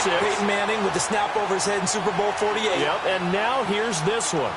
Peyton Manning with the snap over his head in Super Bowl 48. Yep, and now here's this one.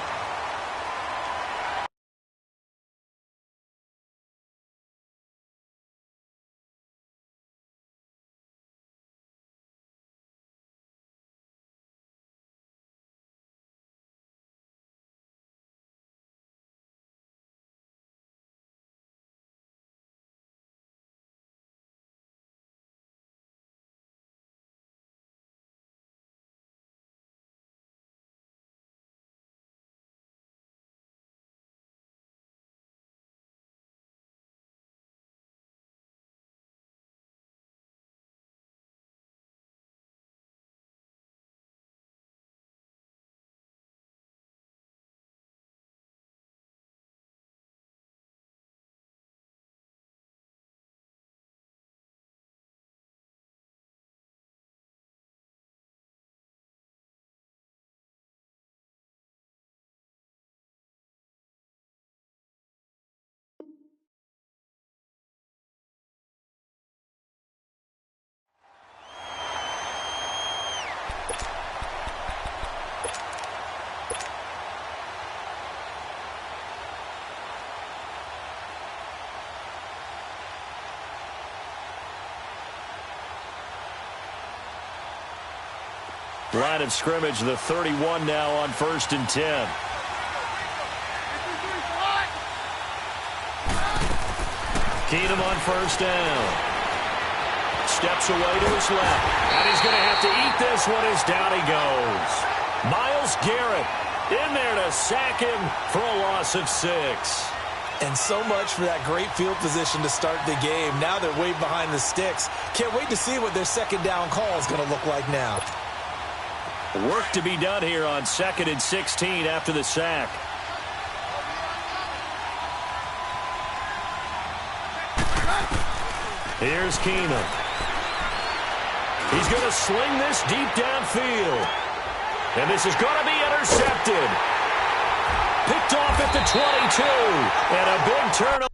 Line of scrimmage, the 31 now on 1st and 10. Keenum on 1st down. Steps away to his left. And he's going to have to eat this one as down he goes. Myles Garrett in there to sack him for a loss of 6. And so much for that great field position to start the game. Now they're way behind the sticks. Can't wait to see what their second down call is going to look like now. Work to be done here on 2nd and 16 after the sack. Here's Keenum. He's going to sling this deep downfield. And this is going to be intercepted. Picked off at the 22. And a big turnover.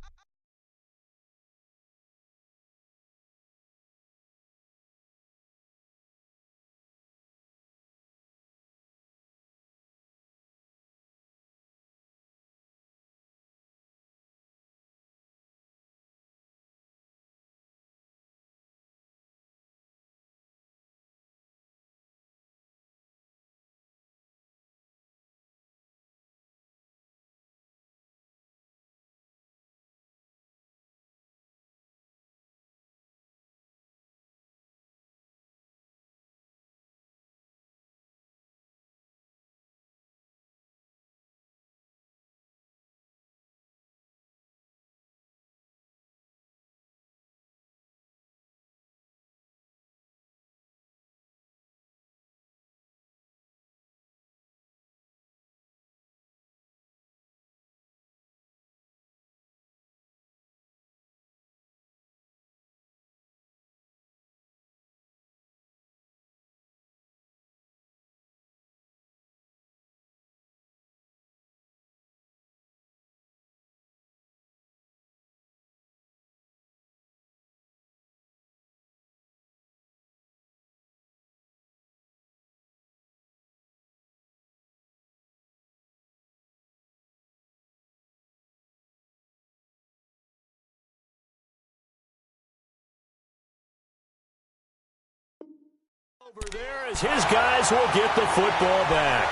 Over there as his guys will get the football back.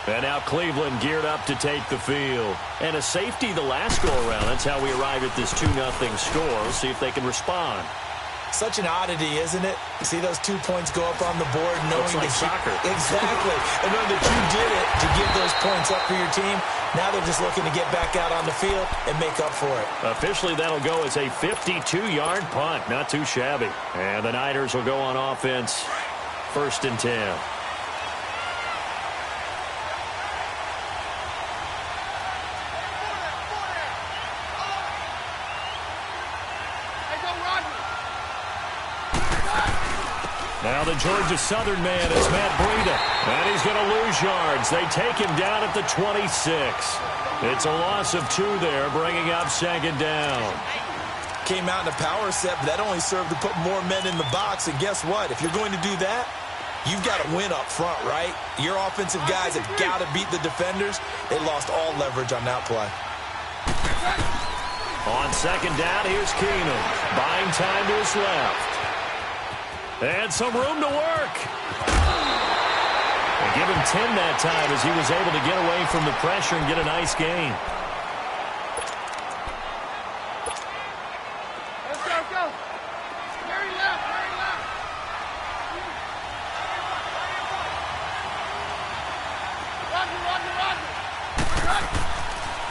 And now Cleveland geared up to take the field. And a safety the last go-around. That's how we arrived at this 2-0 score. We'll see if they can respond. Such an oddity, isn't it? You see those 2 points go up on the board knowing like that soccer. Exactly. And knowing that you did it to get those points up for your team. Now they're just looking to get back out on the field and make up for it. Officially, that'll go as a 52-yard punt. Not too shabby. And the Niners will go on offense. 1st and 10. Now the Georgia Southern man is Matt Breida. And he's going to lose yards. They take him down at the 26. It's a loss of 2 there, bringing up second down. Came out in a power set, but that only served to put more men in the box. And guess what? If you're going to do that, you've got to win up front, right? Your offensive guys have got to beat the defenders. They lost all leverage on that play. On second down, here's Keenum. Buying time to his left. And some room to work. They give him 10 that time as he was able to get away from the pressure and get a nice gain. Let's go. Very left. Roger.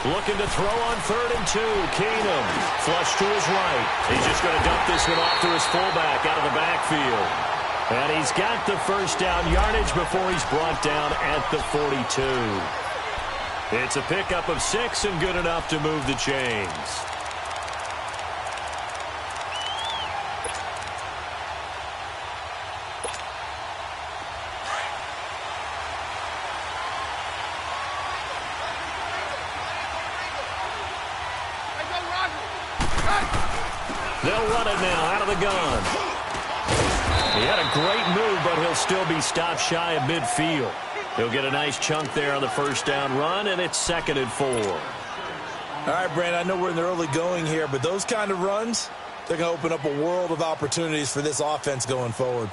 Looking to throw on 3rd and 2. Keenum flush to his right. He's just going to dump this one off to his fullback out of the backfield. And he's got the first down yardage before he's brought down at the 42. It's a pickup of 6 and good enough to move the chains. They'll run it now out of the gun. He had a great move, but he'll still be stopped shy of midfield. He'll get a nice chunk there on the first down run, and it's 2nd and 4. All right, Brandon, I know we're in the early going here, but those kind of runs, they're going to open up a world of opportunities for this offense going forward.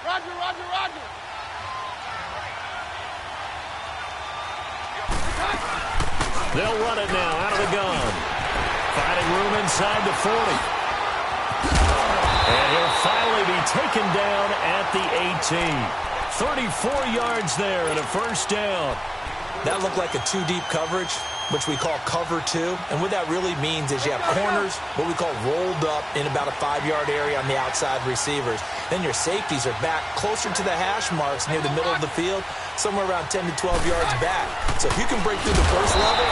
Roger. They'll run it now out of the gun. Finding room inside the 40. And he'll finally be taken down at the 18. 34 yards there and a first down. That looked like a 2-deep coverage, which we call cover 2. And what that really means is you have corners, what we call rolled up in about a 5-yard area on the outside receivers. Then your safeties are back closer to the hash marks near the middle of the field, somewhere around 10 to 12 yards back. So if you can break through the first level,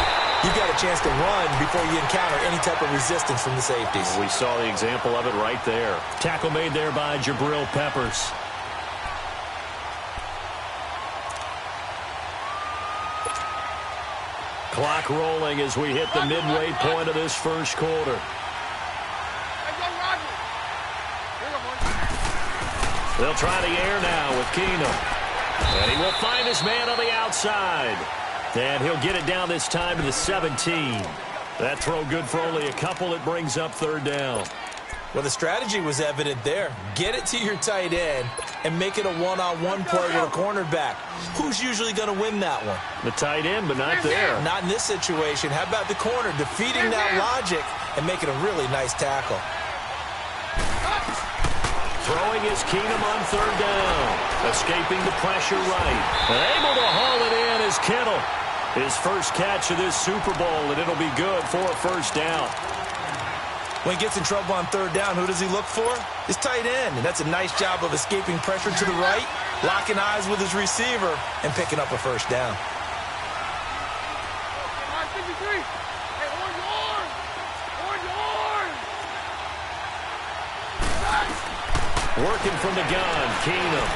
you've got a chance to run before you encounter any type of resistance from the safeties. We saw the example of it right there. Tackle made there by Jabril Peppers. Clock rolling as we hit the midway point of this first quarter. They'll try the air now with Keenum. And he will find his man on the outside. And he'll get it down this time to the 17. That throw good for only a couple. It brings up 3rd down. Well, the strategy was evident there. Get it to your tight end and make it a one-on-one play with a cornerback. Who's usually going to win that one? The tight end, but not there. Not in this situation. How about the corner defeating that logic and making a really nice tackle? Throwing is Keenum on 3rd down. Escaping the pressure right. And able to haul it in is Kittle. His first catch of this Super Bowl, and it'll be good for a first down. When he gets in trouble on 3rd down, who does he look for? His tight end. And that's a nice job of escaping pressure to the right, locking eyes with his receiver, and picking up a first down. Working from the gun, Keenum.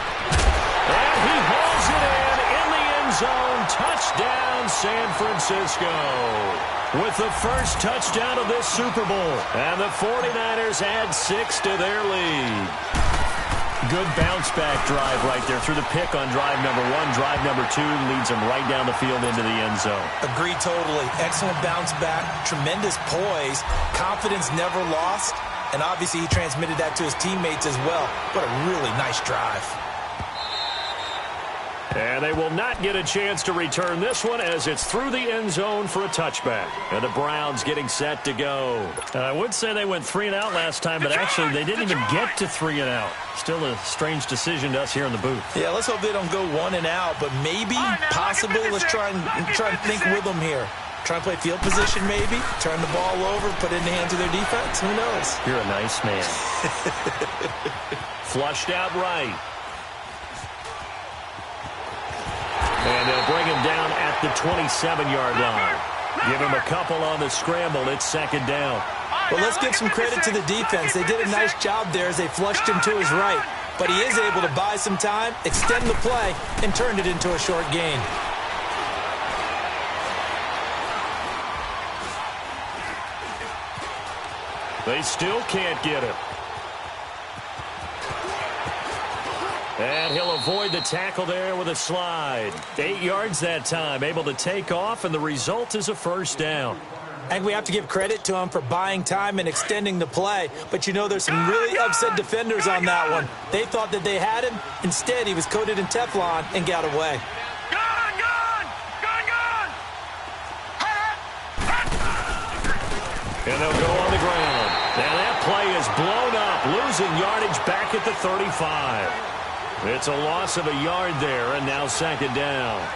And he hauls it in the end zone. Touchdown, San Francisco. With the first touchdown of this Super Bowl. And the 49ers add 6 to their lead. Good bounce-back drive right there through the pick on drive number 1. Drive number 2 leads them right down the field into the end zone. Agree totally. Excellent bounce-back, tremendous poise, confidence never lost. And obviously he transmitted that to his teammates as well. What a really nice drive. And they will not get a chance to return this one as it's through the end zone for a touchback. And the Browns getting set to go. I would say they went 3 and out last time, but actually they didn't even get to 3 and out. Still a strange decision to us here in the booth. Yeah, let's hope they don't go 1 and out, but maybe, possibly, let's try and think with them here. Try and play field position maybe, turn the ball over, put it in the hands of their defense. Who knows? You're a nice man. Flushed out right. And they'll bring him down the 27-yard line. Give him a couple on the scramble. It's second down. Well, let's give some credit to the defense. They did a nice job there as they flushed him to his right. But he is able to buy some time, extend the play, and turned it into a short gain. They still can't get him. And he'll avoid the tackle there with a slide. 8 yards that time, able to take off, and the result is a first down. I think we have to give credit to him for buying time and extending the play. But, you know, there's some really upset defenders on that one. They thought that they had him. Instead, he was coated in Teflon and got away. And they'll go on the ground. Now that play is blown up, losing yardage back at the 35. It's a loss of a yard there, and now second down.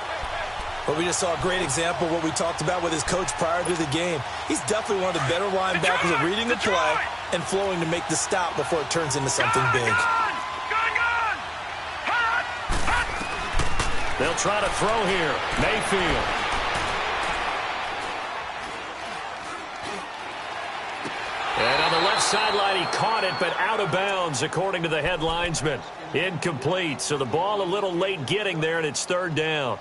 But we just saw a great example of what we talked about with his coach prior to the game. He's definitely one of the better linebackers at reading the play and flowing to make the stop before it turns into something big. They'll try to throw here. Mayfield. And on the left sideline, he caught it, but out of bounds, according to the head linesman. Incomplete, so the ball a little late getting there, and it's third down.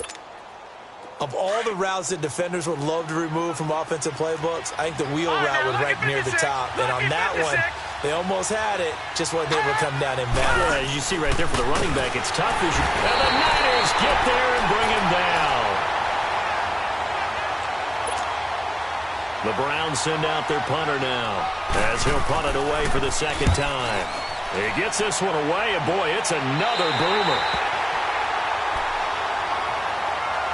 Of all the routes that defenders would love to remove from offensive playbooks, I think the wheel route was right near the top. And on that one, they almost had it, just wasn't able to come down in bounds. Yeah, as you see right there for the running back, it's tough. And the Niners get there and bring him down. The Browns send out their punter now, as he'll punt it away for the second time. He gets this one away, and boy, it's another boomer.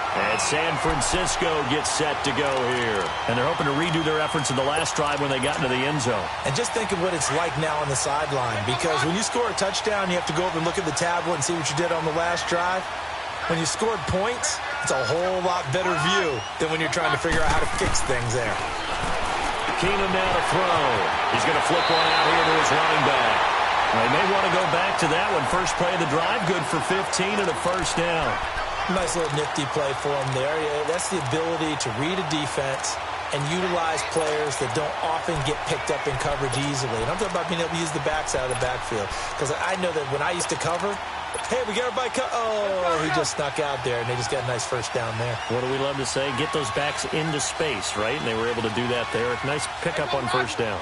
And San Francisco gets set to go here. And they're hoping to redo their efforts in the last drive when they got into the end zone. And just think of what it's like now on the sideline, because when you score a touchdown, you have to go over and look at the tablet and see what you did on the last drive. When you scored points, it's a whole lot better view than when you're trying to figure out how to fix things there. Keenum now to throw. He's going to flip one out here to his running back. They may want to go back to that one. First play of the drive, good for 15 and a first down. Nice little nifty play for him there. Yeah, that's the ability to read a defense and utilize players that don't often get picked up in coverage easily. And I'm talking about being able to use the backside of the backfield. Because I know that when I used to cover, hey, we got everybody oh, he just snuck out there, and they just got a nice first down there. What do we love to say? Get those backs into space, right? And they were able to do that there. Nice pickup on first down.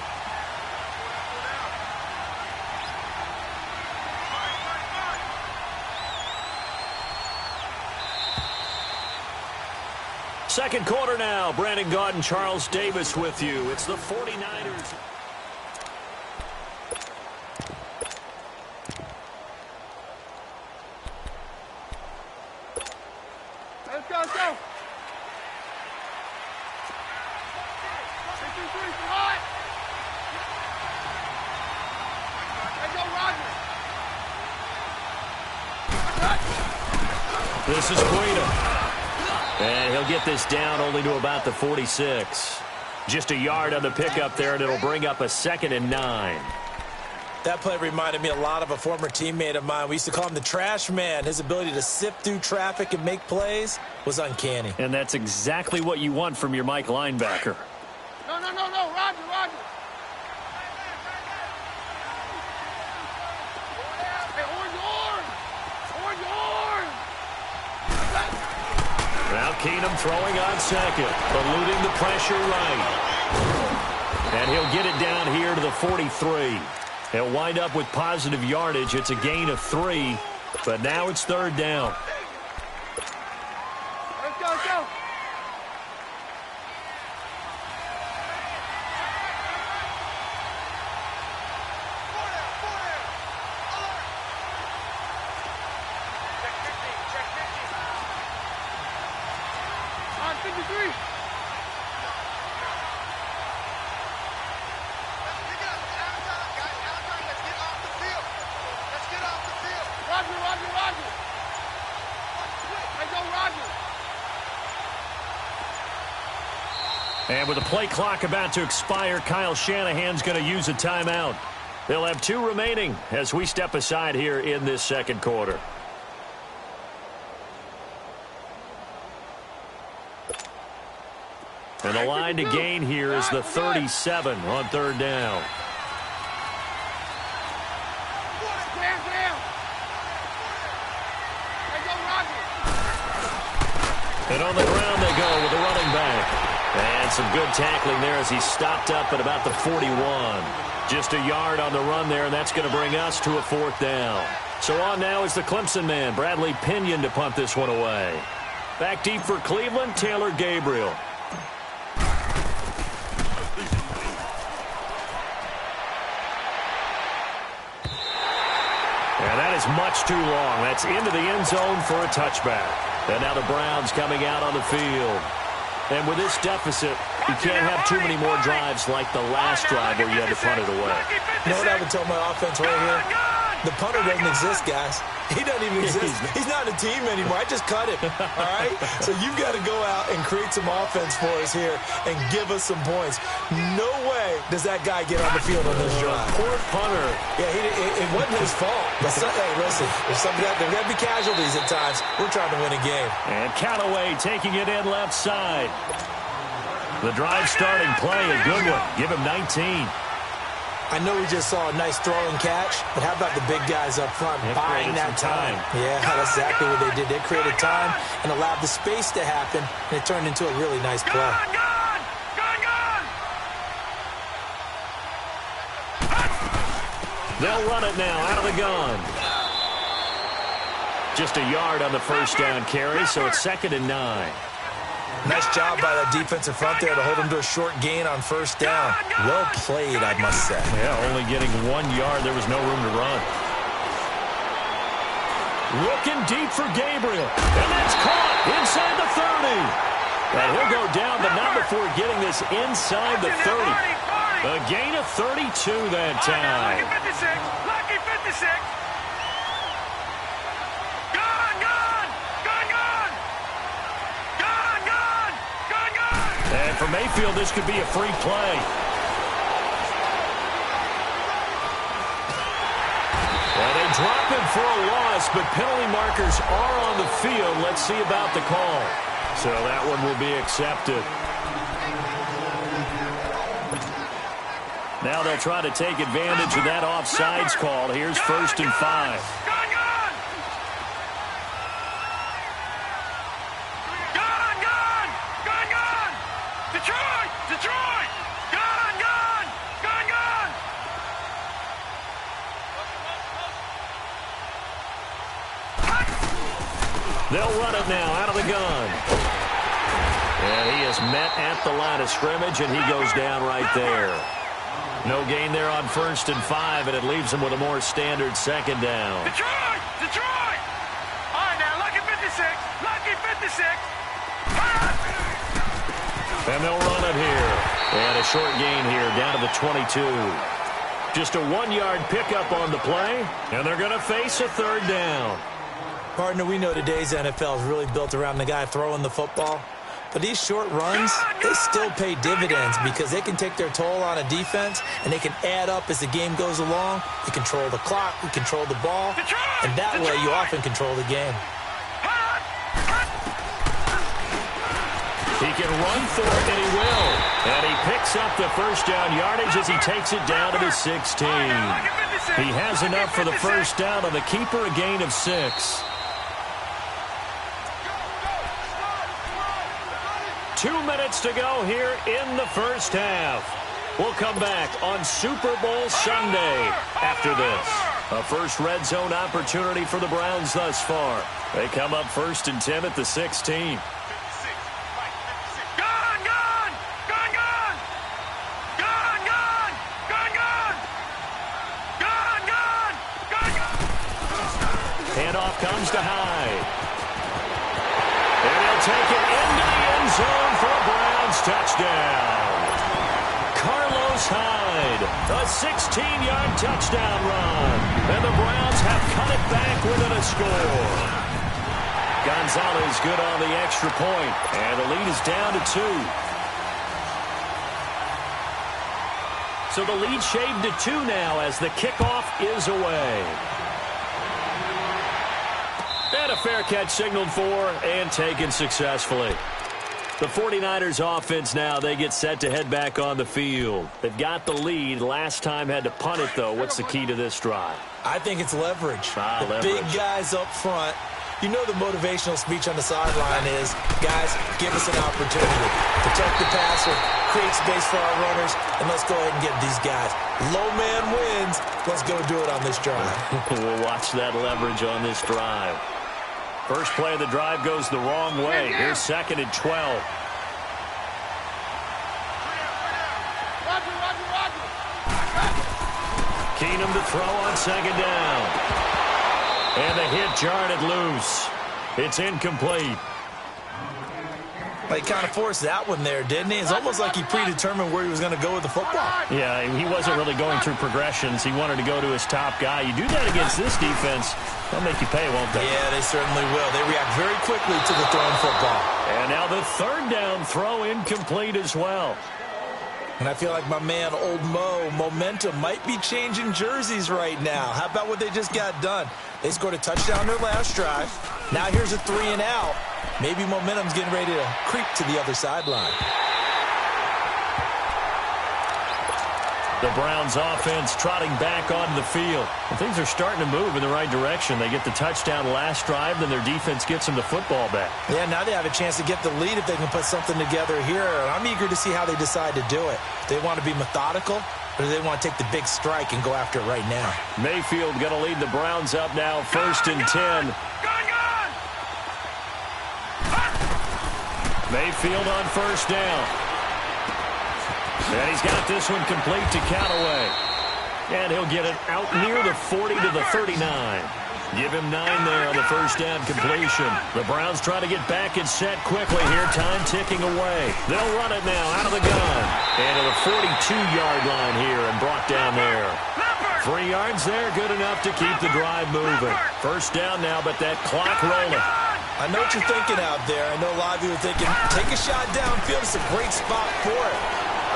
Second quarter now. Brandon Gaudin and Charles Davis with you. It's the 49ers. Let's go, let's go. 3-2-3, hot. Let's go, Roger. This is Queen. And he'll get this down only to about the 46. Just a yard on the pickup there, and it'll bring up a 2nd and 9. That play reminded me a lot of a former teammate of mine. We used to call him the trash man. His ability to sift through traffic and make plays was uncanny. And that's exactly what you want from your Mike linebacker. No, Roger. Hey, orange. Now Keenum throwing on second, eluding the pressure right. And he'll get it down here to the 43. He'll wind up with positive yardage. It's a gain of 3, but now it's third down. Let's go. On 53. Roger. Hey, go, Roger. And with the play clock about to expire, Kyle Shanahan's going to use a timeout. They'll have 2 remaining as we step aside here in this second quarter. And the line to gain here is the 37 on third down. And on the ground they go with the running back. And some good tackling there as he stopped up at about the 41. Just a yard on the run there, and that's going to bring us to a fourth down. So on now is the Clemson man, Bradley Pinion, to punt this one away. Back deep for Cleveland, Taylor Gabriel. And that is much too long. That's into the end zone for a touchback. And now the Browns coming out on the field. And with this deficit, you can't have too many more drives like the last drive where you had to punt it away. You know what I would tell my offense right here? The punter doesn't exist, guys. He doesn't even exist. He's not a team anymore. I just cut him, all right? So you've got to go out and create some offense for us here and give us some points. No way does that guy get on the field on this drive. Poor punter. Yeah, it wasn't his fault. But hey, listen, there's got to be casualties at times. We're trying to win a game. And Callaway taking it in left side. The drive starting play, a good one. Give him 19. I know we just saw a nice throw and catch, but how about the big guys up front buying that time? Yeah, that's exactly what they did. They created time and allowed the space to happen, and it turned into a really nice play. They'll run it now out of the gun. Just a yard on the first down carry, so it's 2nd and 9. Nice job by that defensive front there to hold him to a short gain on first down. Well played, I must say. Yeah, only getting 1 yard. There was no room to run. Looking deep for Gabriel. And that's caught inside the 30. And he'll go down, but not before getting this inside the 30. A gain of 32 that time. Lucky 56. Lucky 56. And for Mayfield, this could be a free play. Well, they drop him for a loss, but penalty markers are on the field. Let's see about the call. So that one will be accepted. Now they'll try to take advantage of that offsides call. Here's 1st and 5. They'll run it now out of the gun. And he is met at the line of scrimmage, and he goes down right there. No gain there on 1st and 5, and it leaves him with a more standard 2nd down. Detroit! Detroit! All right, now, lucky 56. Lucky 56. And they'll run it here. And a short gain here down to the 22. Just a 1-yard pickup on the play, and they're going to face a 3rd down. Partner, we know today's NFL is really built around the guy throwing the football. But these short runs, they still pay dividends because they can take their toll on a defense, and they can add up as the game goes along. You control the clock, you control the ball, and that way you often control the game. He can run for it, and he will. And he picks up the first down yardage as he takes it down to the 16. He has enough for the first down on the keeper, a gain of 6. 2 minutes to go here in the first half. We'll come back on Super Bowl Sunday after this. A first red zone opportunity for the Browns thus far. They come up 1st and 10 at the 16. Handoff comes to Hyde. And he'll take it into the end zone for a Browns touchdown. Carlos Hyde, a 16-yard touchdown run. And the Browns have cut it back within a score. Gonzalez good on the extra point. And the lead is down to 2. So the lead shaved to 2 now as the kickoff is away. And a fair catch signaled for and taken successfully. The 49ers offense now, they get set to head back on the field. They've got the lead. Last time had to punt it, though. What's the key to this drive? I think it's leverage. Leverage. Big guys up front. You know the motivational speech on the sideline is, guys, give us an opportunity. Protect the passer, create space for our runners, and let's go ahead and get these guys. Low man wins. Let's go do it on this drive. We'll watch that leverage on this drive. First play of the drive goes the wrong way. Here's 2nd and 12. Keenum to throw on 2nd down. And the hit jarred it loose. It's incomplete. He kind of forced that one there, didn't he? It's almost like he predetermined where he was going to go with the football. Yeah, he wasn't really going through progressions. He wanted to go to his top guy. You do that against this defense, they'll make you pay, won't they? Yeah, they certainly will. They react very quickly to the thrown football. And now the 3rd down throw incomplete as well. And I feel like my man, Old Mo, momentum might be changing jerseys right now. How about what they just got done? They scored a touchdown their last drive. Now here's a 3 and out. Maybe momentum's getting ready to creep to the other sideline. The Browns offense trotting back onto the field. And things are starting to move in the right direction. They get the touchdown last drive, then their defense gets them the football back. Yeah, now they have a chance to get the lead if they can put something together here. And I'm eager to see how they decide to do it. They want to be methodical, or do they want to take the big strike and go after it right now? Mayfield going to lead the Browns up now, 1st and 10. Mayfield on 1st down. And he's got this one complete to Callaway. And he'll get it out near the 40 to the 39. Give him 9 there on the 1st down completion. The Browns try to get back and set quickly here. Time ticking away. They'll run it now out of the gun. And to the 42-yard line here and brought down there. 3 yards there, good enough to keep the drive moving. 1st down now, but that clock rolling. I know what you're thinking out there. I know a lot of you are thinking, take a shot downfield. It's a great spot for it.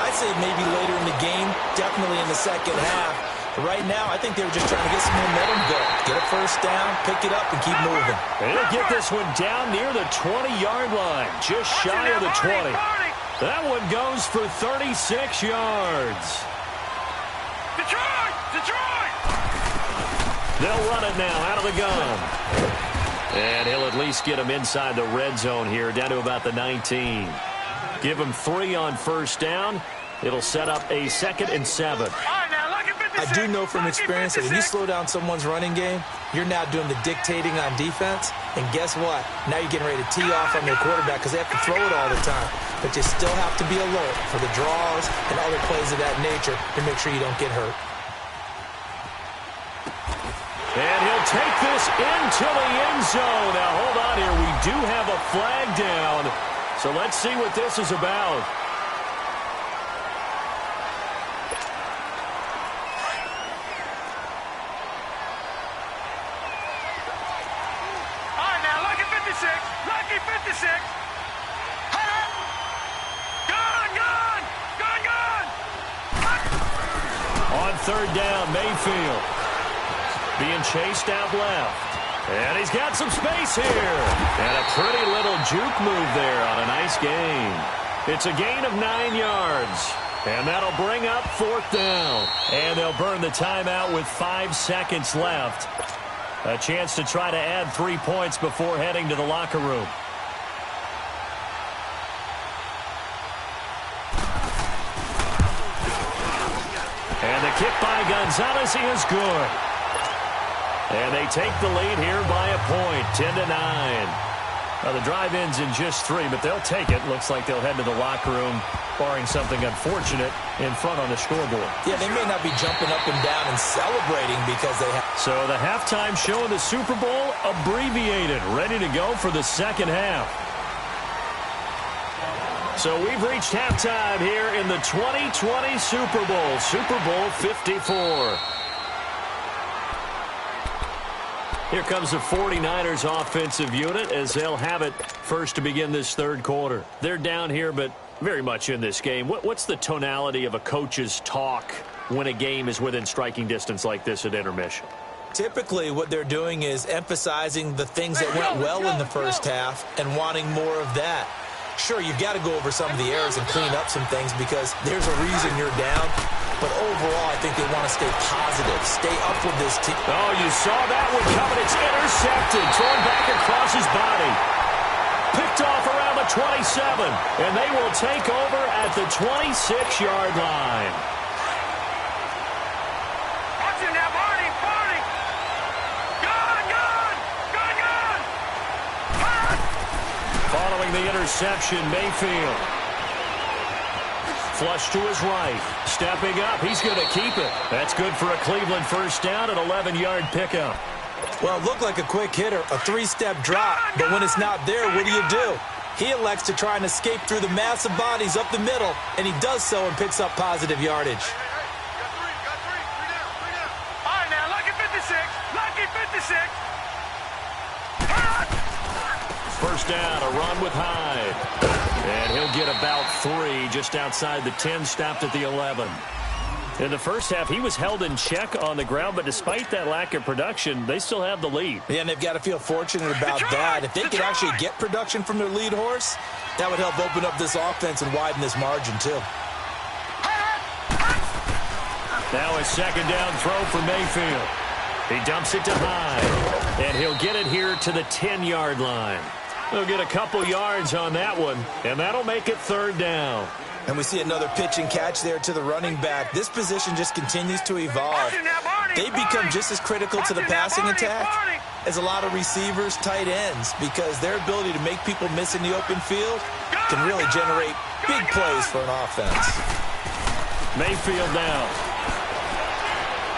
I'd say maybe later in the game, definitely in the 2nd half. But right now, I think they were just trying to get some momentum going. Get a 1st down, pick it up, and keep moving. And they'll get this one down near the 20-yard line, just shy of the 20. That one goes for 36 yards. Detroit! Detroit! They'll run it now out of the gun. And he'll at least get him inside the red zone here, down to about the 19. Give him 3 on 1st down. It'll set up a 2nd and 7. I do know from experience that when you slow down someone's running game, you're now doing the dictating on defense. And guess what? Now you're getting ready to tee off on their quarterback because they have to throw it all the time. But you still have to be alert for the draws and other plays of that nature to make sure you don't get hurt. And he'll take this into the end zone. Now, hold on here. We do have a flag down. So let's see what this is about. All right, now, lucky 56. Lucky 56. Gun! On 3rd down, Mayfield. Being chased out left. And he's got some space here. And a pretty little juke move there on a nice gain. It's a gain of 9 yards. And that'll bring up 4th down. And they'll burn the timeout with 5 seconds left. A chance to try to add 3 points before heading to the locker room. And the kick by Gonzalez is good. And they take the lead here by a point, 10-9. Now, the drive ends in just 3, but they'll take it. Looks like they'll head to the locker room, barring something unfortunate, in front on the scoreboard. Yeah, they may not be jumping up and down and celebrating because they have. So the halftime show of the Super Bowl abbreviated, ready to go for the 2nd half. So we've reached halftime here in the 2020 Super Bowl, Super Bowl 54. Here comes the 49ers offensive unit as they'll have it first to begin this 3rd quarter. They're down here, but very much in this game. What's the tonality of a coach's talk when a game is within striking distance like this at intermission? Typically, what they're doing is emphasizing the things that went well in the 1st half and wanting more of that. Sure, you've got to go over some of the errors and clean up some things because there's a reason you're down. But overall, I think they want to stay positive, stay up with this team. Oh, you saw that one coming. It's intercepted, thrown back across his body. Picked off around the 27, and they will take over at the 26-yard line. Watch it now, Barney. Gun. Following the interception, Mayfield. Flush to his right. Stepping up. He's going to keep it. That's good for a Cleveland first down, an 11-yard pickup. Well, it looked like a quick hitter, a three-step drop, but when it's not there, what do? He elects to try and escape through the massive bodies up the middle, and he does so and picks up positive yardage. Got three down. All right, now, lucky 56. First down, a run with Hyde. And he'll get about 3 just outside the 10, stopped at the 11. In the first half, he was held in check on the ground, but despite that lack of production, they still have the lead. Yeah, and they've got to feel fortunate about that. If they could actually get production from their lead horse, that would help open up this offense and widen this margin, too. Now a second down throw for Mayfield. He dumps it to Hyde, and he'll get it here to the 10-yard line. He'll get a couple yards on that one, and that'll make it third down. And we see another pitch and catch there to the running back. This position just continues to evolve. They become just as critical to the passing attack as a lot of receivers, tight ends, because their ability to make people miss in the open field can really generate big plays for an offense. Mayfield now.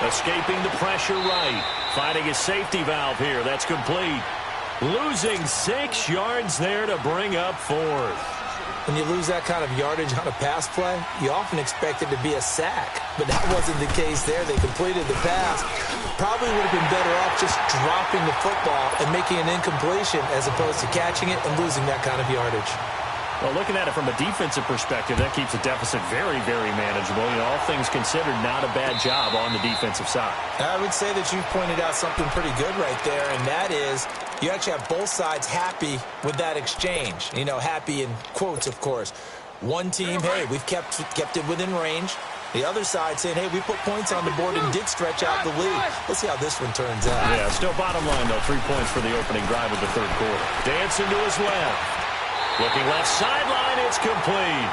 Escaping the pressure right. Finding a safety valve here. That's complete. Losing 6 yards there to bring up 4th. When you lose that kind of yardage on a pass play, you often expect it to be a sack. But that wasn't the case there. They completed the pass. Probably would have been better off just dropping the football and making an incompletion as opposed to catching it and losing that kind of yardage. Well, looking at it from a defensive perspective, that keeps the deficit very, very manageable. You know, all things considered, not a bad job on the defensive side. I would say that you've pointed out something pretty good right there, and that is you actually have both sides happy with that exchange. You know, happy in quotes, of course. One team, hey, we've kept it within range. The other side saying, hey, we put points on the board and did stretch out the lead. Let's see how this one turns out. Yeah, still bottom line, though, 3 points for the opening drive of the third quarter. Dancing to his left. Looking left sideline, it's complete.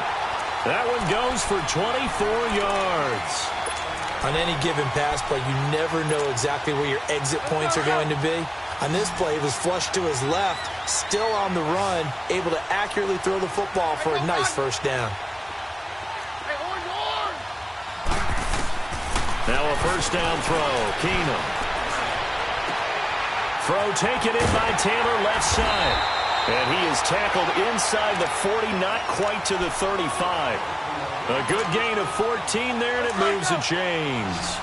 That one goes for 24 yards. On any given pass play, you never know exactly where your exit points are going to be. On this play, it was flushed to his left, still on the run, able to accurately throw the football for a nice first down. Now a first down throw. Keenum. Throw taken in by Taylor left side. And he is tackled inside the 40, not quite to the 35. A good gain of 14 there, and it moves the chains.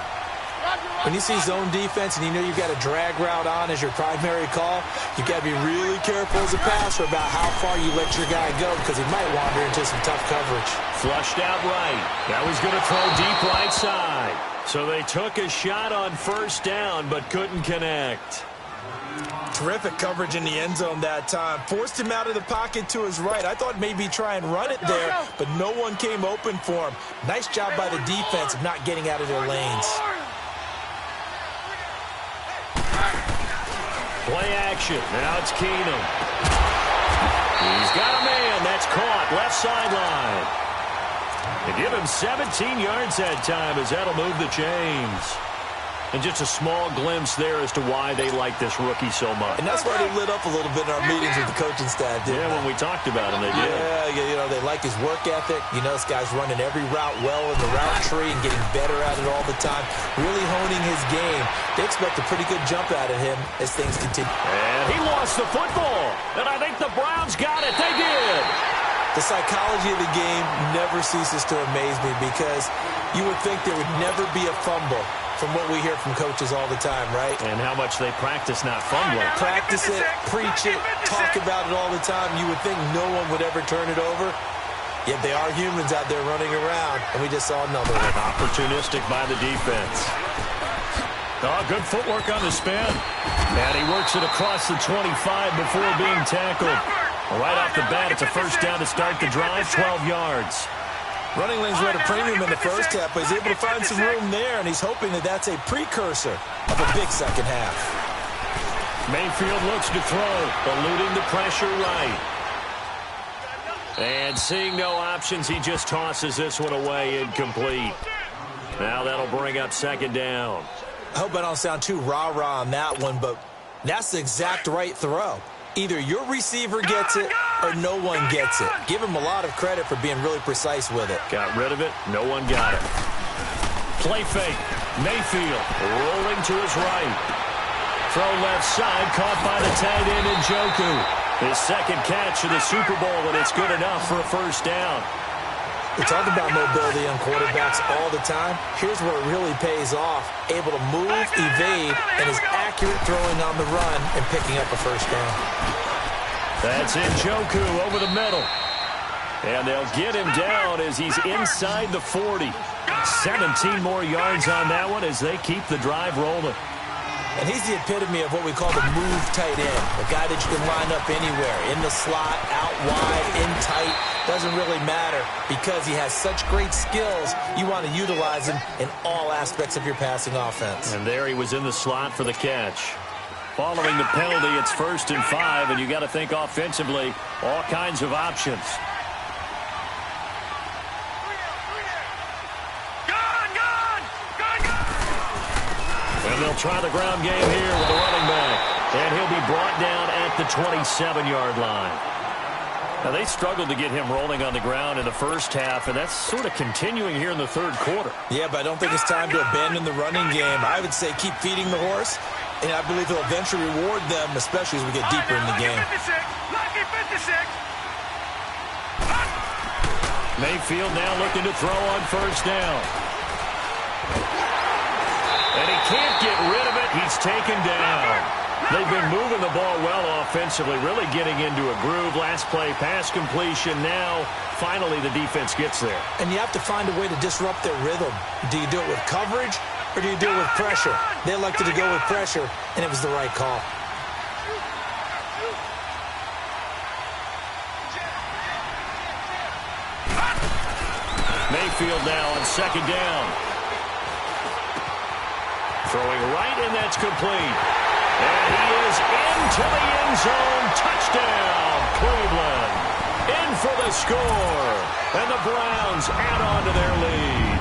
When you see zone defense and you know you've got a drag route on as your primary call, you've got to be really careful as a passer about how far you let your guy go because he might wander into some tough coverage. Flushed out right. That was going to throw deep right side. So they took a shot on first down but couldn't connect. Terrific coverage in the end zone that time. Forced him out of the pocket to his right. I thought maybe try and run it there, but no one came open for him. Nice job by the defense of not getting out of their lanes. Play action. Now it's Keenum. He's got a man. That's caught. Left sideline. They give him 17 yards that time as that'll move the chains. And just a small glimpse there as to why they like this rookie so much. And that's why they lit up a little bit in our meetings with the coaching staff, didn't they? Yeah, when we talked about him, they did. Yeah, you know, they like his work ethic. You know, this guy's running every route well in the route tree and getting better at it all the time, really honing his game. They expect a pretty good jump out of him as things continue. And he lost the football. And I think the Browns got it. They did. The psychology of the game never ceases to amaze me because you would think there would never be a fumble from what we hear from coaches all the time, right? And how much they practice not fumbling. Practice it, preach it, talk about it all the time. You would think no one would ever turn it over. Yet they are humans out there running around, and we just saw another one. Opportunistic by the defense. Oh, good footwork on the spin. And he works it across the 25 before being tackled. Well, right off the bat, it's a first down to start the drive, 12 yards. Running lanes were at a premium in the first half, but he's able to find some room there, and he's hoping that that's a precursor of a big second half. Mayfield looks to throw, eluding the pressure right. And seeing no options, he just tosses this one away incomplete. Now that'll bring up second down. I hope I don't sound too rah-rah on that one, but that's the exact right throw. Either your receiver gets it or no one gets it. Give him a lot of credit for being really precise with it. Got rid of it. No one got it. Play fake. Mayfield rolling to his right. Throw left side, caught by the tight end Njoku. His second catch of the Super Bowl, and it's good enough for a first down. We talk about mobility on quarterbacks all the time. Here's where it really pays off. Able to move, evade, and is accurate throwing on the run and picking up a first down. That's Njoku over the middle. And they'll get him down as he's inside the 40. 17 more yards on that one as they keep the drive rolling. And he's the epitome of what we call the move tight end. A guy that you can line up anywhere, in the slot, out wide, in tight. Doesn't really matter because he has such great skills. You want to utilize him in all aspects of your passing offense. And there he was in the slot for the catch. Following the penalty, it's 1st and 5, and you got to think offensively, all kinds of options. And they'll try the ground game here with the running back. And he'll be brought down at the 27-yard line. Now, they struggled to get him rolling on the ground in the first half, and that's sort of continuing here in the third quarter. Yeah, but I don't think it's time to abandon the running game. I would say keep feeding the horse, and I believe he'll eventually reward them, especially as we get deeper in the game. Mayfield now looking to throw on first down. And he can't get rid of it. He's taken down. They've been moving the ball well offensively, really getting into a groove. Last play, pass completion. Now, finally, the defense gets there. And you have to find a way to disrupt their rhythm. Do you do it with coverage, or do you do it with pressure? They elected to go with pressure, and it was the right call. Mayfield now on second down. Throwing right, and that's complete. And he is into the end zone. Touchdown, Cleveland. In for the score. And the Browns add on to their lead.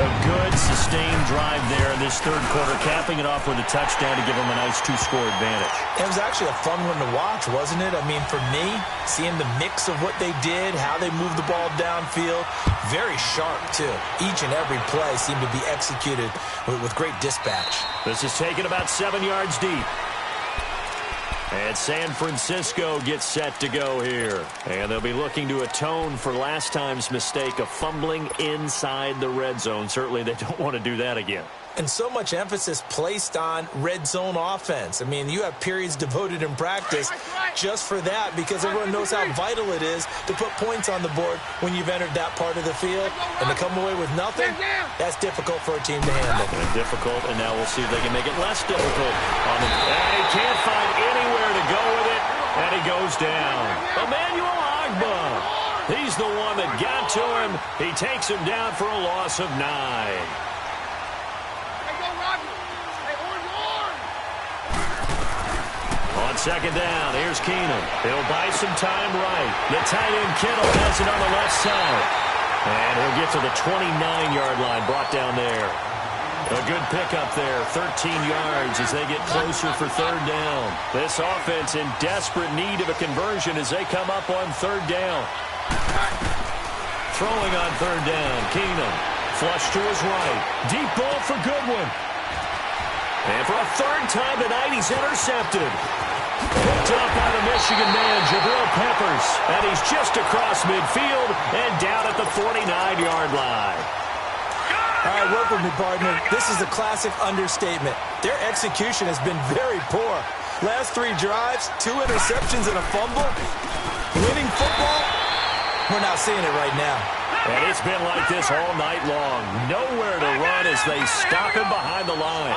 A good, sustained drive there in this third quarter, capping it off with a touchdown to give them a nice two-score advantage. It was actually a fun one to watch, wasn't it? I mean, for me, seeing the mix of what they did, how they moved the ball downfield, very sharp, too. Each and every play seemed to be executed with great dispatch. This is taken about 7 yards deep. And San Francisco gets set to go here. And they'll be looking to atone for last time's mistake of fumbling inside the red zone. Certainly they don't want to do that again. And so much emphasis placed on red zone offense. I mean, you have periods devoted in practice just for that because everyone knows how vital it is to put points on the board when you've entered that part of the field. And to come away with nothing, that's difficult for a team to handle. And difficult, and now we'll see if they can make it less difficult on him. And he can't find anywhere to go with it, and he goes down. Emmanuel Agba. He's the one that got to him. He takes him down for a loss of 9. On second down, here's Keenum. He'll buy some time right. The tight end Kittle has it on the left side. And he'll get to the 29-yard line, brought down there. A good pickup there, 13 yards as they get closer for third down. This offense in desperate need of a conversion as they come up on third down. Throwing on third down, Keenum. Flush to his right. Deep ball for Goodwin. And for a third time tonight, he's intercepted. Picked up by the Michigan man, Jabril Peppers. And he's just across midfield and down at the 49-yard line. All right, work with me, partner. This is a classic understatement. Their execution has been very poor. Last 3 drives, 2 interceptions and a fumble. Winning football, we're not seeing it right now. And it's been like this all night long. Nowhere to run as they stop him behind the line.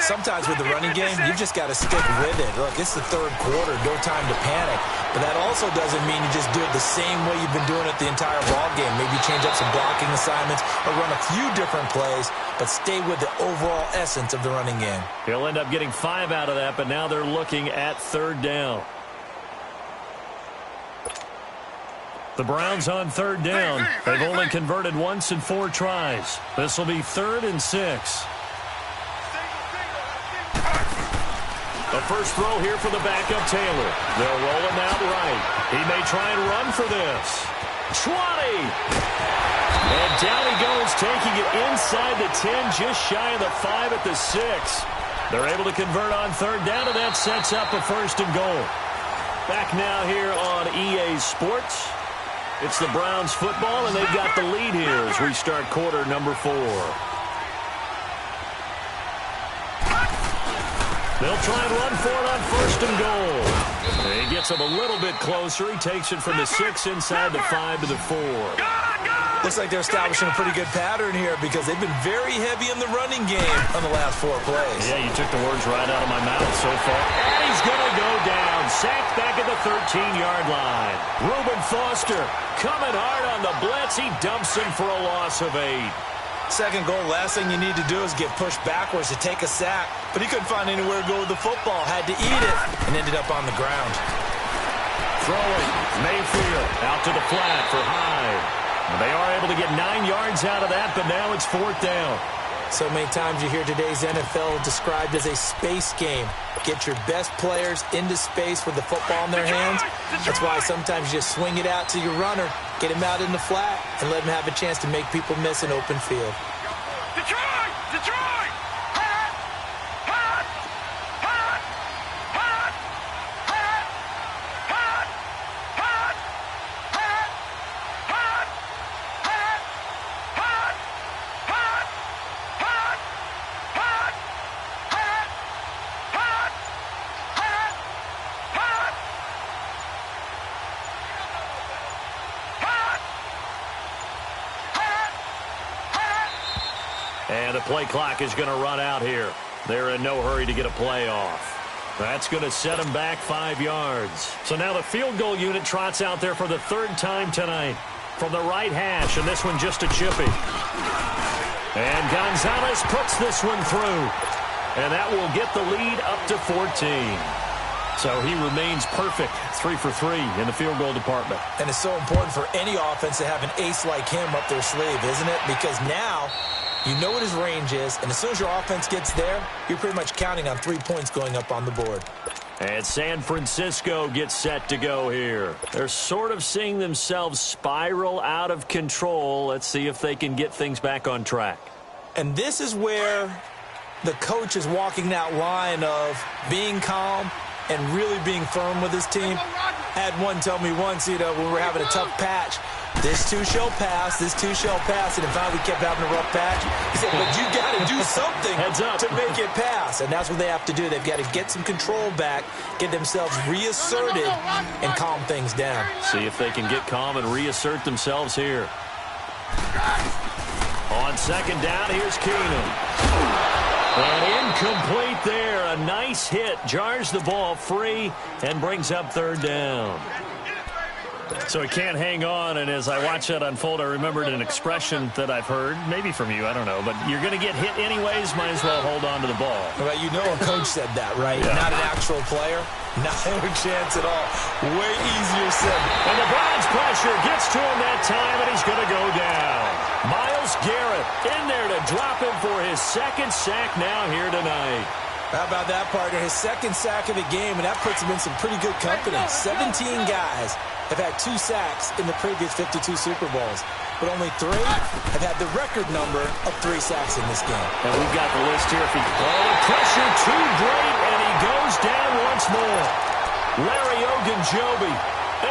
Sometimes with the running game, you've just got to stick with it. Look, it's the third quarter, no time to panic. But that also doesn't mean you just do it the same way you've been doing it the entire ball game. Maybe change up some blocking assignments or run a few different plays, but stay with the overall essence of the running game. He'll end up getting 5 out of that, but now they're looking at third down. The Browns on third down. They've only converted once in 4 tries. This will be 3rd and 6. The first throw here for the backup Taylor. They'll roll him out right. He may try and run for this. 20. And down he goes, taking it inside the 10, just shy of the 5 at the 6. They're able to convert on third down, and that sets up a 1st and goal. Back now here on EA Sports. It's the Browns football, and they've got the lead here as we start quarter number 4. They'll try and run for it on 1st and goal. He gets him a little bit closer. He takes it from the 6 inside the 5 to the 4. Looks like they're establishing a pretty good pattern here because they've been very heavy in the running game on the last 4 plays. Yeah, you took the words right out of my mouth so far. And he's going to go down. Sacked back at the 13-yard line. Reuben Foster coming hard on the blitz. He dumps him for a loss of 8. 2nd goal, last thing you need to do is get pushed backwards to take a sack. But he couldn't find anywhere to go with the football. Had to eat it and ended up on the ground. Throwing. Mayfield out to the flat for Hyde. They are able to get 9 yards out of that, but now it's 4th down. So many times you hear today's NFL described as a space game. Get your best players into space with the football in their hands. That's why sometimes you just swing it out to your runner, get him out in the flat, and let him have a chance to make people miss an open field. Detroit! Detroit! Hot! Hot! Hot! Hot! Hot! Hot! Hot! Hot! Hot! Hot! Hot! Hot! Hot! Hot! Hot! Hot! Hot! Hot! And the play clock is going to run out here. They're in no hurry to get a play off. That's going to set them back 5 yards. So now the field goal unit trots out there for the 3rd time tonight. From the right hash, and this one just a chippy. And Gonzalez puts this one through. And that will get the lead up to 14. So he remains perfect, 3 for 3 in the field goal department. And it's so important for any offense to have an ace like him up their sleeve, isn't it? Because now you know what his range is, and as soon as your offense gets there, you're pretty much counting on 3 points going up on the board. And San Francisco gets set to go here. They're sort of seeing themselves spiral out of control. Let's see if they can get things back on track. And this is where the coach is walking that line of being calm and really being firm with his team. I had one tell me once, when we were having a tough patch, this too shall pass, this too shall pass, and if we kept having a rough patch, he said, but you got to do something to make it pass, and that's what they have to do. They've got to get some control back, get themselves reasserted, and calm things down. See if they can get calm and reassert themselves here. On 2nd down, here's Keenum. And incomplete there. A nice hit. Jars the ball free and brings up 3rd down. So he can't hang on, and as I watch that unfold, I remembered an expression that I've heard, maybe from you, I don't know, but you're going to get hit anyways, might as well hold on to the ball. Well, a coach said that, right? Yeah. Not an actual player. Not a chance at all. Way easier said. And the Browns pressure gets to him that time, and he's going to go down. Myles Garrett in there to drop him for his 2nd sack now here tonight. How about that, partner? His 2nd sack of the game, and that puts him in some pretty good company. 17 guys have had 2 sacks in the previous 52 Super Bowls, but only 3 have had the record number of 3 sacks in this game. And we've got the list here. The pressure too great, and he goes down once more. Larry Ogunjobi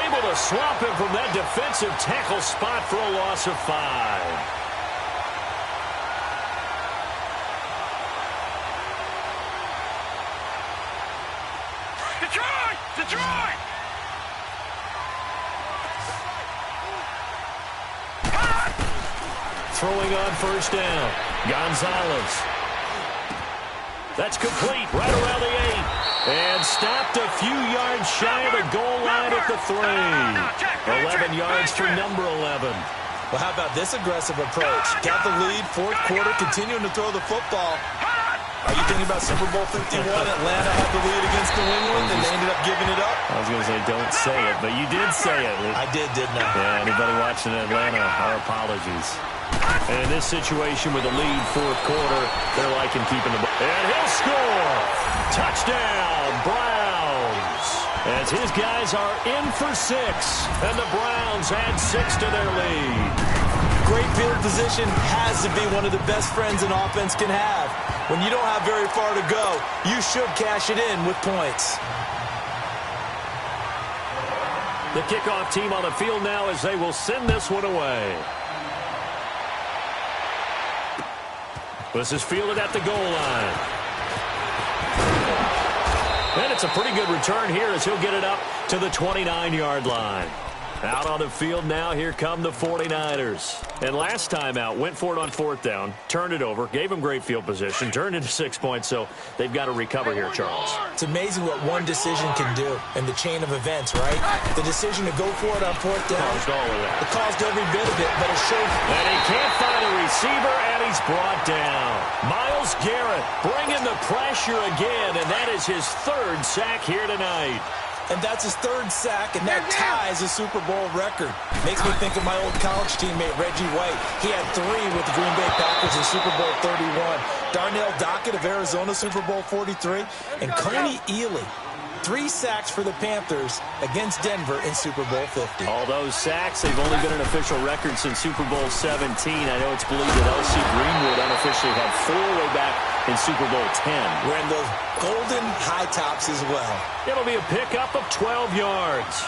able to swap him from that defensive tackle spot for a loss of 5. Detroit! Detroit! Throwing on 1st down. Gonzalez. That's complete right around the 8. And stopped a few yards shy of the goal line at the 3. 11 yards for number 11. Well, how about this aggressive approach? Got the lead, fourth quarter, continuing to throw the football. Are you thinking about Super Bowl 51? Atlanta had the lead against New England, and they ended up giving it up? I was going to say, don't say it, but you did say it. I did, didn't I? Yeah, anybody watching Atlanta, our apologies. And in this situation with the lead, fourth quarter, they're liking keeping the ball. And he'll score! Touchdown, Browns! As his guys are in for 6, and the Browns add 6 to their lead. Great field position has to be one of the best friends an offense can have. When you don't have very far to go, you should cash it in with points. The kickoff team on the field now as they will send this one away. This is fielded at the goal line. And it's a pretty good return here as he'll get it up to the 29-yard line. Out on the field now, here come the 49ers. And last time out, went for it on fourth down, turned it over, gave them great field position, turned into 6 points, so they've got to recover here, Charles. It's amazing what one decision can do in the chain of events, right? The decision to go for it on fourth down. Caused all of that. It caused every bit of it, but it showed. And he can't find a receiver, and he's brought down. Myles Garrett bringing the pressure again, and that is his 3rd sack here tonight. And that's his 3rd sack, and that ties a Super Bowl record. Makes me think of my old college teammate, Reggie White. He had 3 with the Green Bay Packers in Super Bowl 31. Darnell Dockett of Arizona, Super Bowl 43. And Coney Ealy, 3 sacks for the Panthers against Denver in Super Bowl 50. All those sacks, they've only been an official record since Super Bowl 17. I know it's believed that L.C. Greenwood unofficially had 4 way back in Super Bowl 10. Wearing those golden high tops as well. It'll be a pickup of 12 yards.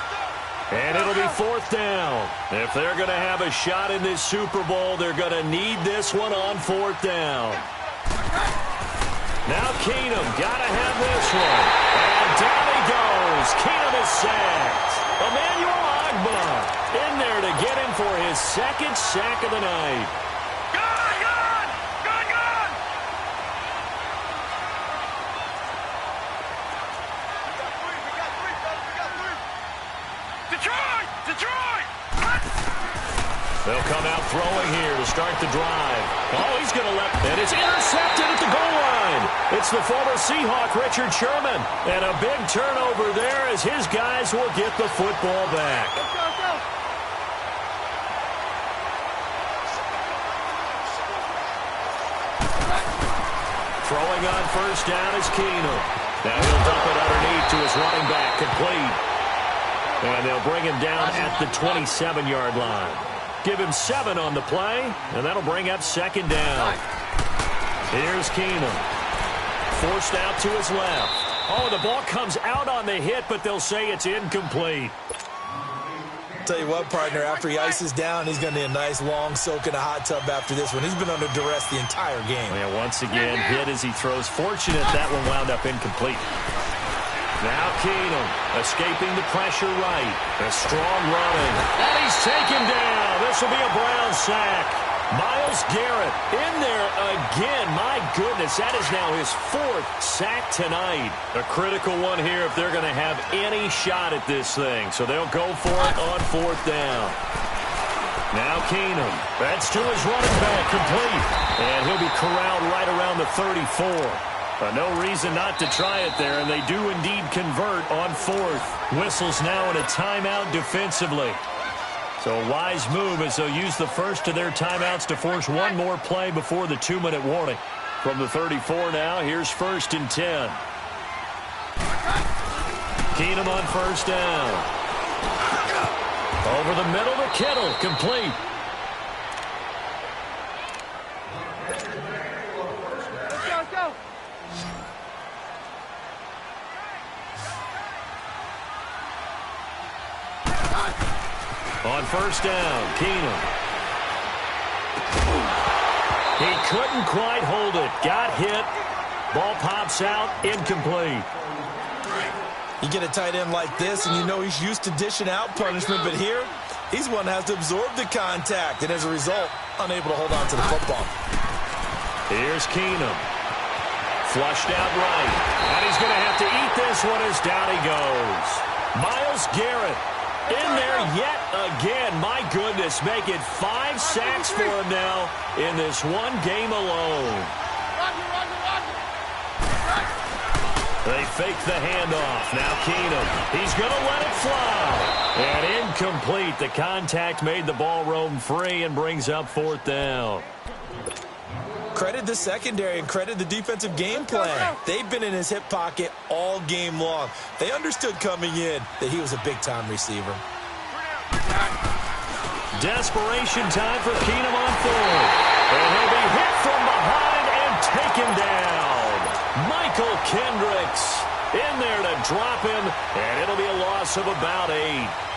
And it'll be 4th down. If they're going to have a shot in this Super Bowl, they're going to need this one on 4th down. Now Keenum, got to have this one. And down he goes. Keenum is sacked. Emmanuel Ogbah in there to get him for his 2nd sack of the night. They'll come out throwing here to start the drive. Oh, he's going to let... And it's intercepted at the goal line. It's the former Seahawk, Richard Sherman. And a big turnover there as his guys will get the football back. Throwing on first down is Keenum. Now he'll dump it underneath to his running back, complete. And they'll bring him down at the 27-yard line. Give him 7 on the play, and that'll bring up 2nd down. Here's Keenum. Forced out to his left. Oh, the ball comes out on the hit, but they'll say it's incomplete. Tell you what, partner, after he ices down, he's going to need a nice long soak in a hot tub after this one. He's been under duress the entire game. Yeah, once again, hit as he throws. Fortunate that one wound up incomplete. Now Keenum escaping the pressure right. A strong running. And he's taken down. This will be a Brown sack. Myles Garrett in there again. My goodness, that is now his 4th sack tonight. A critical one here if they're going to have any shot at this thing. So they'll go for it on 4th down. Now Keenum. That's to his running back, complete. And he'll be corralled right around the 34. No reason not to try it there, and they do indeed convert on 4th. Whistles now in a timeout defensively. So a wise move as they'll use the first of their timeouts to force one more play before the 2-minute warning. From the 34 now, here's 1st and 10. Keenum on first down. Over the middle to Kittle, complete. On first down, Keenum. He couldn't quite hold it. Got hit. Ball pops out, incomplete. You get a tight end like this, and you know he's used to dishing out punishment, but here, he's one that has to absorb the contact, and as a result, unable to hold on to the football. Here's Keenum. Flushed out right. And he's going to have to eat this one as down he goes. Myles Garrett in there yet again. My goodness, making 5 sacks for him now in this one game alone. They fake the handoff. Now Keenum. He's going to let it fly. And incomplete. The contact made the ball roam free and brings up 4th down. Credit the secondary and credit the defensive game plan. They've been in his hip pocket all game long. They understood coming in that he was a big-time receiver. Desperation time for Keenum on 4th. And he'll be hit from behind and taken down. Michael Kendricks in there to drop him, and it'll be a loss of about 8.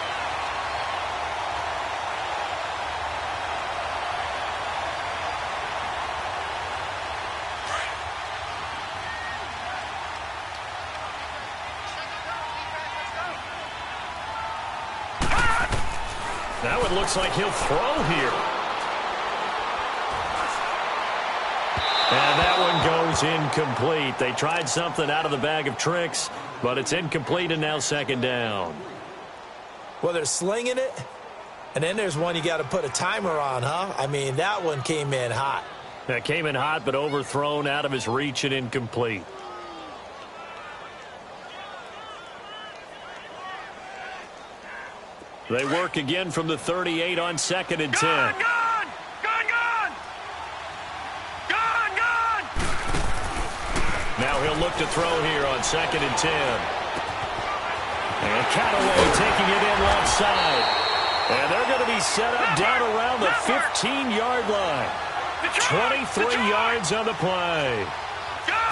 That one looks like he'll throw here. And that one goes incomplete. They tried something out of the bag of tricks, but it's incomplete and now 2nd down. Well, they're slinging it, and then there's one you got to put a timer on, huh? I mean, that one came in hot. That came in hot, but overthrown out of his reach and incomplete. They work again from the 38 on 2nd and 10. Gone! Now he'll look to throw here on 2nd and 10. And Callaway taking it in left side. And they're going to be set up down around the 15-yard line. 23 yards on the play.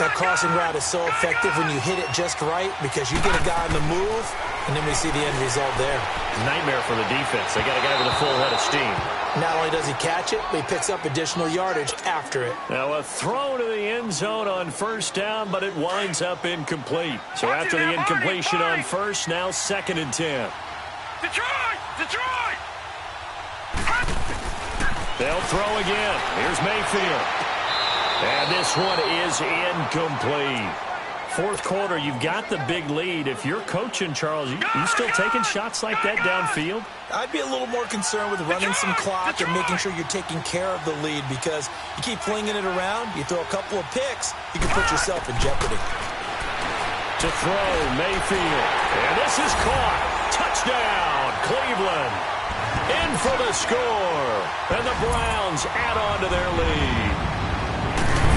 That crossing route is so effective when you hit it just right because you get a guy on the move, and then we see the end result there. Nightmare for the defense. They got a guy with a full head of steam. Not only does he catch it, but he picks up additional yardage after it. Now a throw to the end zone on 1st down, but it winds up incomplete. So after the incompletion on 1st, now 2nd and 10. Detroit! They'll throw again. Here's Mayfield. And this one is incomplete. 4th quarter, you've got the big lead. If you're coaching, Charles, you still taking shots like that downfield? I'd be a little more concerned with running some clock and making sure you're taking care of the lead because you keep flinging it around, you throw a couple of picks, you can put yourself in jeopardy. To throw, Mayfield. And this is caught. Touchdown, Cleveland. In for the score. And the Browns add on to their lead.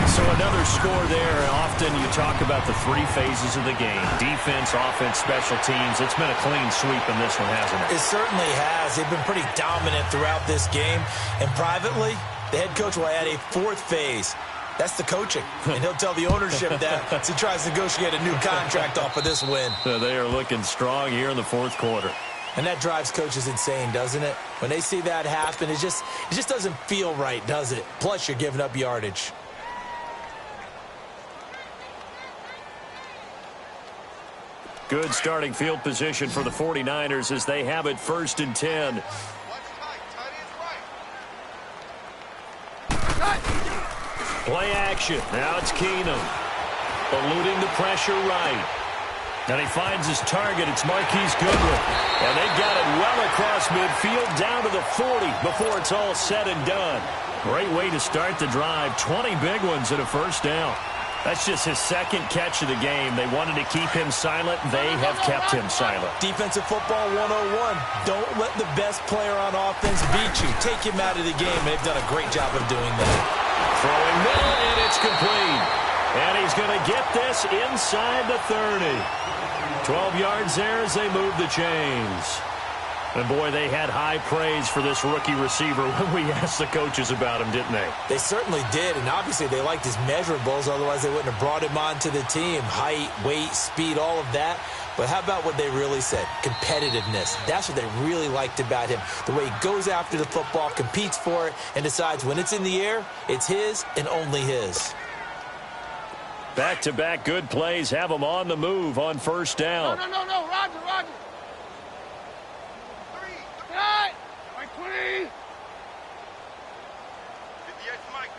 So another score there. Often you talk about the 3 phases of the game. Defense, offense, special teams. It's been a clean sweep in this one, hasn't it? It certainly has. They've been pretty dominant throughout this game. And privately, the head coach will add a 4th phase. That's the coaching. And he'll tell the ownership that as he tries to negotiate a new contract off of this win. So they are looking strong here in the 4th quarter. And that drives coaches insane, doesn't it? When they see that happen, it just doesn't feel right, does it? Plus, you're giving up yardage. Good starting field position for the 49ers as they have it 1st and 10. Play action. Now it's Keenum. Eluding the pressure right. And he finds his target. It's Marquise Goodwin. And they got it well across midfield down to the 40 before it's all said and done. Great way to start the drive. 20 big ones at a 1st down. That's just his 2nd catch of the game. They wanted to keep him silent. They have kept him silent. Defensive football 101. Don't let the best player on offense beat you. Take him out of the game. They've done a great job of doing that. Throwing middle, and it's complete. And he's going to get this inside the 30. 12 yards there as they move the chains. And, boy, they had high praise for this rookie receiver when we asked the coaches about him, didn't they? They certainly did, and obviously they liked his measurables. Otherwise, they wouldn't have brought him onto the team. Height, weight, speed, all of that. But how about what they really said? Competitiveness. That's what they really liked about him. The way he goes after the football, competes for it, and decides when it's in the air, it's his and only his. Back-to-back good plays have him on the move on 1st down. No, Roger. 20. 58 Mike.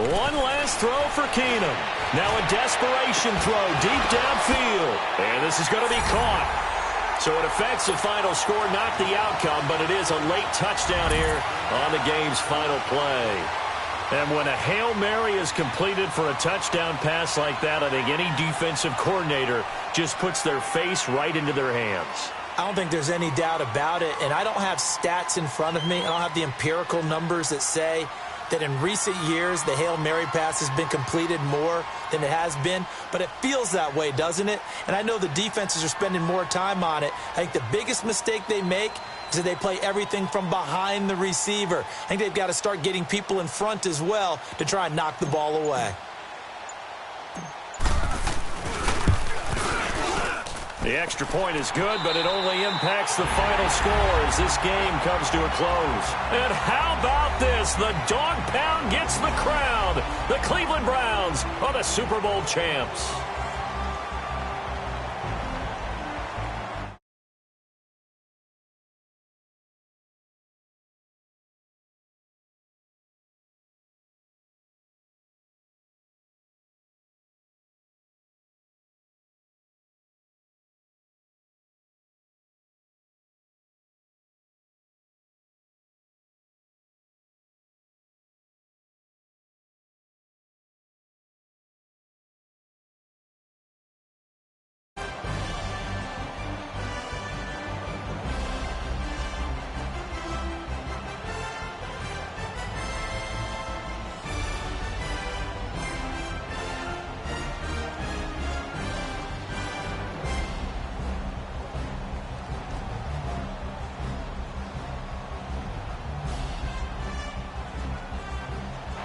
One last throw for Keenum. Now a desperation throw deep downfield. And this is going to be caught. So it affects the final score, not the outcome, but it is a late touchdown here on the game's final play. And when a Hail Mary is completed for a touchdown pass like that, I think any defensive coordinator just puts their face right into their hands. I don't think there's any doubt about it, and I don't have stats in front of me. I don't have the empirical numbers that say that in recent years the Hail Mary pass has been completed more than it has been, but it feels that way, doesn't it? And I know the defenses are spending more time on it. I think the biggest mistake they make is that they play everything from behind the receiver. I think they've got to start getting people in front as well to try and knock the ball away. The extra point is good, but it only impacts the final score as this game comes to a close. And how about this? The dog pound gets the crown. The Cleveland Browns are the Super Bowl champs.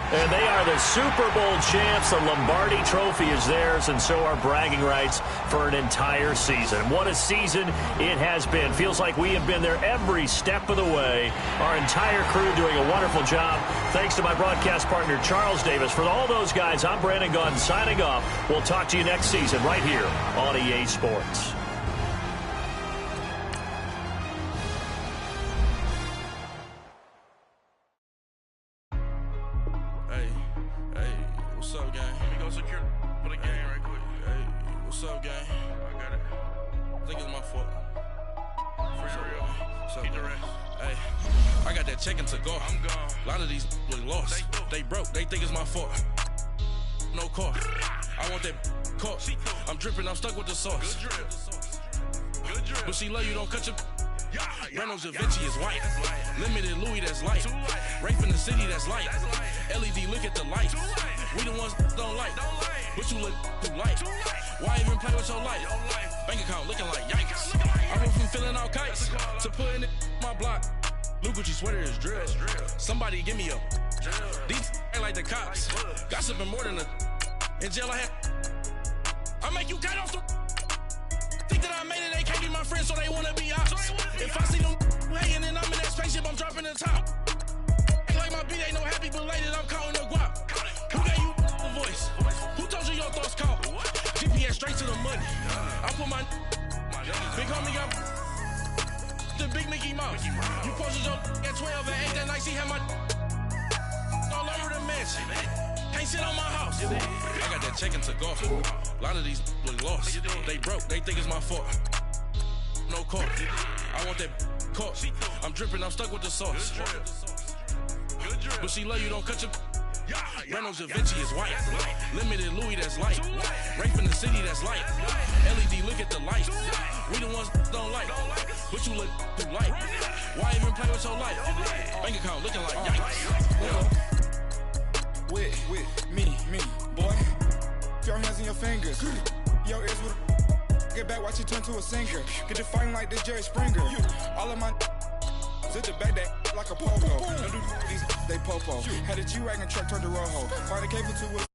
And they are the Super Bowl champs. The Lombardi Trophy is theirs, and so are bragging rights for an entire season. What a season it has been. Feels like we have been there every step of the way. Our entire crew doing a wonderful job. Thanks to my broadcast partner, Charles Davis. For all those guys, I'm Brandon Gaudin signing off. We'll talk to you next season right here on EA Sports. What's up, gang? Let me go secure for the game right quick. Hey, what's up, gang? I got it. I think it's my fault. For real. Keep the rest. Hey, I got that check-in to go. I'm gone. A lot of these look lost. They broke. They think it's my fault. No car. I want that caught. I'm dripping. I'm stuck with the sauce. Good drip. Good drip. But she love you. Don't cut your... Yeah. Reynolds Da Vinci is white. Limited Louis, that's light. Rape in the city, that's light. LED, look at the lights. We the ones don't like. But you look too light. Why even play with your life? Bank account looking like yikes. I went from filling out kites to putting it in my block. Blue Gucci sweater is drill. Somebody give me a... These ain't like the cops. Gossiping more than a... In jail I had... I make you cut off the... Think that I made it, they can't be my friends, so they wanna be ops. If I see them hanging and I'm in that spaceship, I'm dropping the top. Ain't like my beat ain't no happy belated, I'm counting the guap. Who gave you the voice? Who told you your thoughts count? GPS straight to the money. I put my big homie got the big Mickey Mouse. You posted your at 12 and 8 that night, she had my all over the mansion. Can't sit on my house. I got that check-in to golf. A lot of these look lost. They broke. They think it's my fault. No car. I want that caught. I'm dripping. I'm stuck with the sauce. But she love you. Don't cut your... Reynolds Da Vinci is white. Limited Louis, that's light. Rape in the city, that's light. LED, look at the lights. We the ones don't like. But you look too light. Why even play with your life? Bank account looking like yikes. With me, boy. Put your hands in your fingers. Your ears with get back, watch you turn to a singer. Get the fighting like this Jerry Springer. All of my sit the back that like a pogo. Don't do these they popo. Had a G-Wagon truck turned to Rojo. Find a cable to a